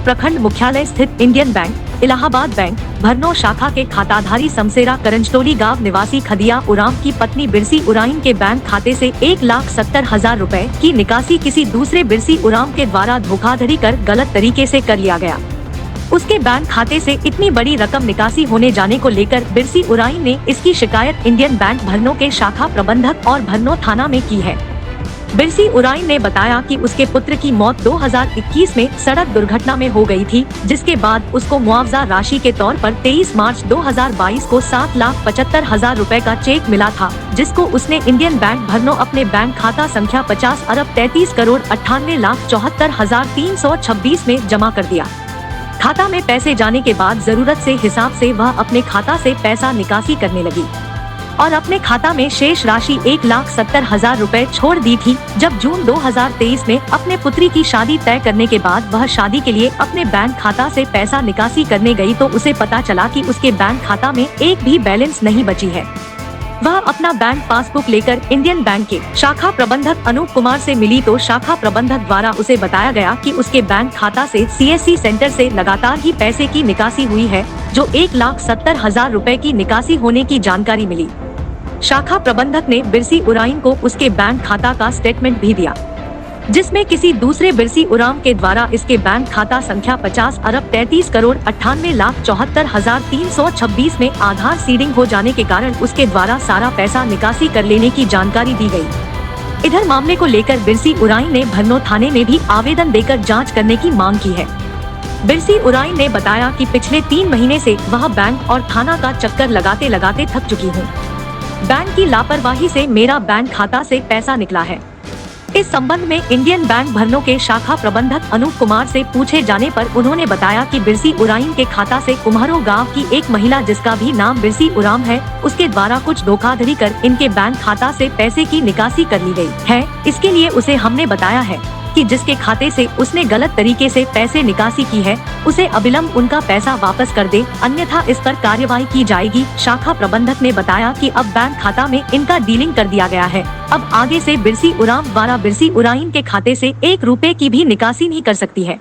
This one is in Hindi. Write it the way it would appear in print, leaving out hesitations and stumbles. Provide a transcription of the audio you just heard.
प्रखंड मुख्यालय स्थित इंडियन बैंक, इलाहाबाद बैंक, भरनौर शाखा के खाताधारी समसेरा करंजटोली गांव निवासी खदिया उराम की पत्नी बिरसी उराइन के बैंक खाते से 1,70,000 रुपए की निकासी किसी दूसरे बिरसी उराम के द्वारा धोखाधड़ी कर गलत तरीके से कर लिया गया। उसके बैंक खाते से इतनी बड़ी रकम निकासी होने जाने को लेकर बिरसी उराइन ने इसकी शिकायत इंडियन बैंक भरनौर के शाखा प्रबंधक और भरनौर थाना में की है। बिरसी उराइन ने बताया कि उसके पुत्र की मौत 2021 में सड़क दुर्घटना में हो गई थी, जिसके बाद उसको मुआवजा राशि के तौर पर 23 मार्च 2022 को 7,75,000 रुपए का चेक मिला था, जिसको उसने इंडियन बैंक भरनौर अपने बैंक खाता संख्या 50,33,98,74,326 में जमा कर दिया। खाता में पैसे जाने के बाद जरूरत से हिसाब से वह अपने खाता से पैसा निकासी करने लगी और अपने खाता में शेष राशि 1,70,000 रुपए छोड़ दी थी। जब जून 2023 में अपने पुत्री की शादी तय करने के बाद वह शादी के लिए अपने बैंक खाता से पैसा निकासी करने गई तो उसे पता चला कि उसके बैंक खाता में एक भी बैलेंस नहीं बची है। वह अपना बैंक पासबुक लेकर इंडियन बैंक के शाखा प्रबंधक अनूप कुमार से मिली तो शाखा प्रबंधक द्वारा उसे बताया गया कि उसके बैंक खाता से CSC सेंटर से लगातार ही पैसे की निकासी हुई है, जो 1,70,000 रुपए की निकासी होने की जानकारी मिली। शाखा प्रबंधक ने बिरसी उराइन को उसके बैंक खाता का स्टेटमेंट भी दिया, जिसमें किसी दूसरे बिरसी उराम के द्वारा इसके बैंक खाता संख्या 50,33,98,74,326 में आधार सीडिंग हो जाने के कारण उसके द्वारा सारा पैसा निकासी कर लेने की जानकारी दी गई। इधर मामले को लेकर बिरसी उराइन ने भरनौर थाने में भी आवेदन देकर जांच करने की मांग की है। बिरसी उराइन ने बताया कि पिछले 3 महीने से वह बैंक और थाना का चक्कर लगाते लगाते थक चुकी हूँ। बैंक की लापरवाही से मेरा बैंक खाता से पैसा निकला है। इस संबंध में इंडियन बैंक भरनौर के शाखा प्रबंधक अनूप कुमार से पूछे जाने पर उन्होंने बताया कि बिरसी उराइन के खाता से कुम्हारो गांव की एक महिला जिसका भी नाम बिरसी उराम है, उसके द्वारा कुछ धोखाधड़ी कर इनके बैंक खाता से पैसे की निकासी कर ली गई है। इसके लिए उसे हमने बताया है कि जिसके खाते से उसने गलत तरीके से पैसे निकासी की है उसे अविलंब उनका पैसा वापस कर दे, अन्यथा इस पर कार्यवाही की जाएगी। शाखा प्रबंधक ने बताया कि अब बैंक खाता में इनका डीलिंग कर दिया गया है। अब आगे से बिरसी उराम द्वारा बिरसी उराइन के खाते से 1 रुपए की भी निकासी नहीं कर सकती है।